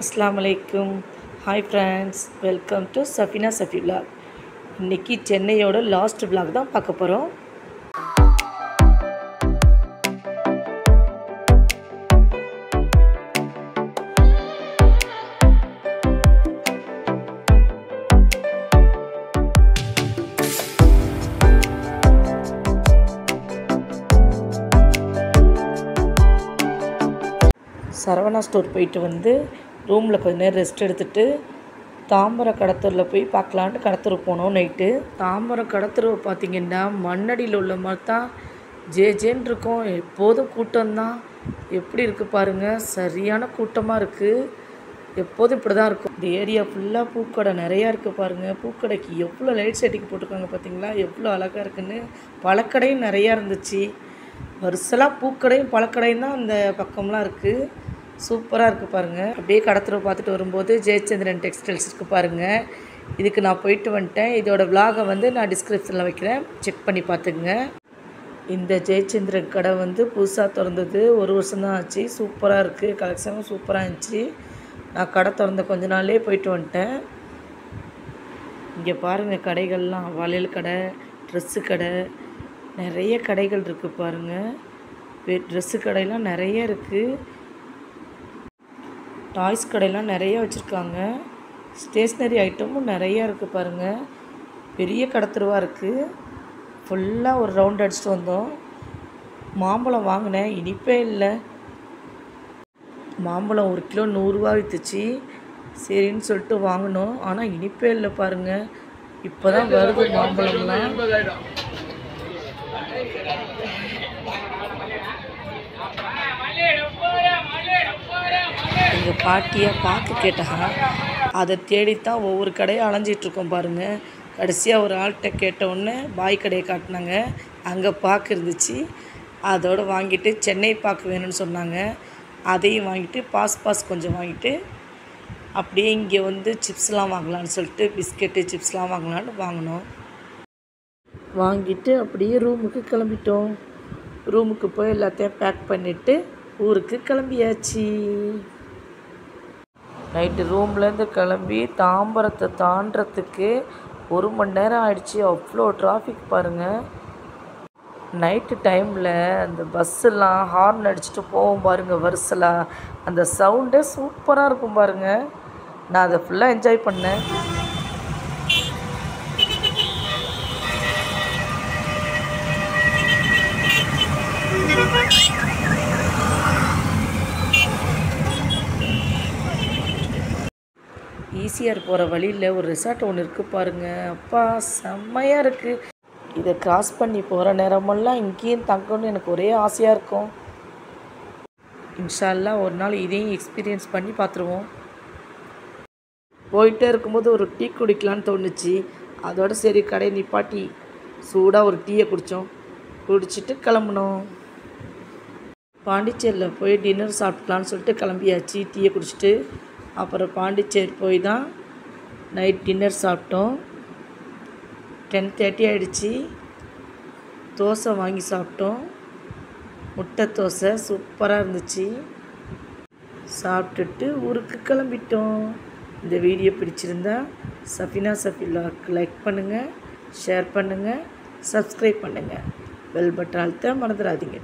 அஸ்ஸலாமு அலைக்கும். Hi friends, welcome to Safina Safi vlog. இன்றைக்கி சென்னையோட லாஸ்ட் விலாக் தான் பார்க்க போகிறோம். சரவணா ஸ்டோர் போயிட்டு வந்து ரூமில் கொஞ்ச நேரம் ரெஸ்ட் எடுத்துகிட்டு தாம்பரம் கடத்தூரில் போய் பார்க்கலான்ட்டு கடத்தூர் போனோம். நைட்டு தாம்பரம் கடத்தூர் பார்த்திங்கன்னா மண்ணடியில் உள்ள மாதிரி தான் ஜேன்னு இருக்கும். எப்போதும் கூட்டம்தான். எப்படி இருக்குது பாருங்கள், சரியான கூட்டமாக இருக்குது. எப்போதும் இப்படி தான் இருக்கும். இந்த ஏரியா ஃபுல்லாக பூக்கடை நிறையா இருக்குது பாருங்கள். பூக்கடைக்கு எவ்வளோ லைட் செட்டிங் போட்டிருக்காங்க பார்த்தீங்களா, எவ்வளோ அழகாக இருக்குன்னு. பழக்கடையும் நிறையா இருந்துச்சு. வருஷலாக பூக்கடையும் பழக்கடையும் தான் அந்த பக்கம்லாம் இருக்குது. சூப்பராக இருக்குது பாருங்கள். அப்படியே கடத்தூர் பார்த்துட்டு வரும்போது ஜெயச்சந்திரன் டெக்ஸ்டைல்ஸ் இருக்குது பாருங்கள். இதுக்கு நான் போயிட்டு வந்துட்டேன். இதோட விலாகை வந்து நான் டிஸ்கிரிப்ஷனில் வைக்கிறேன், செக் பண்ணி பார்த்துக்குங்க. இந்த ஜெயச்சந்திரன் கடை வந்து புதுசாக திறந்தது, 1 வருஷம் தான் ஆச்சு. சூப்பராக இருக்குது, கலெக்ஷனும் சூப்பராக இருந்துச்சு. நான் கடை திறந்த கொஞ்ச நாள்லேயே போயிட்டு வந்துட்டேன். இங்கே பாருங்கள் கடைகள்லாம், வளையல் கடை, ட்ரெஸ்ஸு கடை, நிறைய கடைகள் இருக்குது பாருங்கள். ட்ரெஸ்ஸு கடையெல்லாம் நிறைய இருக்குது. டாய்ஸ் கடையெல்லாம் நிறைய வச்சுருக்காங்க. ஸ்டேஷ்னரி ஐட்டமும் நிறையா இருக்குது பாருங்கள். பெரிய கடத்தருவாக இருக்குது. ஃபுல்லாக ஒரு ரவுண்ட் அடிச்சுட்டு வந்தோம். மாம்பழம் வாங்கினேன், இனிப்பே இல்லை. மாம்பழம் 1 கிலோ 100 ரூபா விற்றுச்சு. சரின்னு சொல்லிட்டு வாங்கினோம். ஆனால் இனிப்பே இல்லை பாருங்கள். இப்போ தான் வருது மாம்பழம்லாம். எங்கள் பாட்டியை பாக்கு கேட்டாங்க. அதை தேடித்தான் ஒவ்வொரு கடையும் அலைஞ்சிட்ருக்கோம் பாருங்கள். கடைசியாக ஒரு ஆள்கிட்ட கேட்டவுடனே பாய் கடையை காட்டினாங்க. அங்கே பாக்கு இருந்துச்சு. அதோடு வாங்கிட்டு சென்னை பாக்கு வேணும்னு சொன்னாங்க. அதையும் வாங்கிட்டு பாஸ் கொஞ்சம் வாங்கிட்டு அப்படியே இங்கே வந்து சிப்ஸ்லாம் வாங்கலான்னு சொல்லிட்டு பிஸ்கெட்டு சிப்ஸ்லாம் வாங்கலான்னு வாங்கினோம். வாங்கிட்டு அப்படியே ரூமுக்கு கிளம்பிட்டோம். ரூமுக்கு போய் எல்லாத்தையும் பேக் பண்ணிவிட்டு ஊருக்கு கிளம்பியாச்சு. நைட்டு ரூம்லேருந்து கிளம்பி தாம்பரத்தை தாண்டறதுக்கு 1 மணி நேரம் ஆயிடுச்சு. அவ்வளோ டிராஃபிக் பாருங்கள். நைட்டு டைமில் அந்த பஸ்ஸெல்லாம் ஹார்ன் அடிச்சுட்டு போவோம் பாருங்கள் வரிசலாக. அந்த சவுண்டே சூப்பராக இருக்கும் பாருங்கள். நான் அதை ஃபுல்லாக என்ஜாய் பண்ணேன். ஈசிஆர் போகிற வழியில் ஒரு ரிசார்ட் ஒன்று இருக்குது பாருங்கள். அப்பா செம்மையாக இருக்குது. இதை கிராஸ் பண்ணி போகிற நேரமெல்லாம் இங்கேயும் தங்கணும்னு எனக்கு ஒரே ஆசையாக இருக்கும். இன்ஷா அல்லாஹ் ஒரு நாள் இதையும் எக்ஸ்பீரியன்ஸ் பண்ணி பார்த்துருவோம். போயிட்டே இருக்கும்போது ஒரு டீ குடிக்கலான்னு தோணுச்சு. அதோட சரி கடை நிப்பாட்டி சூடாக ஒரு டீயை குடித்தோம். குடிச்சிட்டு கிளம்புனோம். பாண்டிச்சேரியில் போய் டின்னர் சாப்பிட்லான்னு சொல்லிட்டு கிளம்பியாச்சு. டீயை குடிச்சிட்டு அப்புறம் பாண்டிச்சேரி போய் தான் நைட் டின்னர் சாப்பிட்டோம். 10:30 ஆகிடுச்சி. தோசை வாங்கி சாப்பிட்டோம். முட்டை தோசை சூப்பராக இருந்துச்சு. சாப்பிட்டுட்டு ஊருக்கு கிளம்பிட்டோம். இந்த வீடியோ பிடிச்சிருந்தா சஃபினா சஃபி விலாக் லைக் பண்ணுங்கள், ஷேர் பண்ணுங்கள், சப்ஸ்கிரைப் பண்ணுங்கள். பெல் பட்டன் அழுத்த மறந்துடாதீங்க.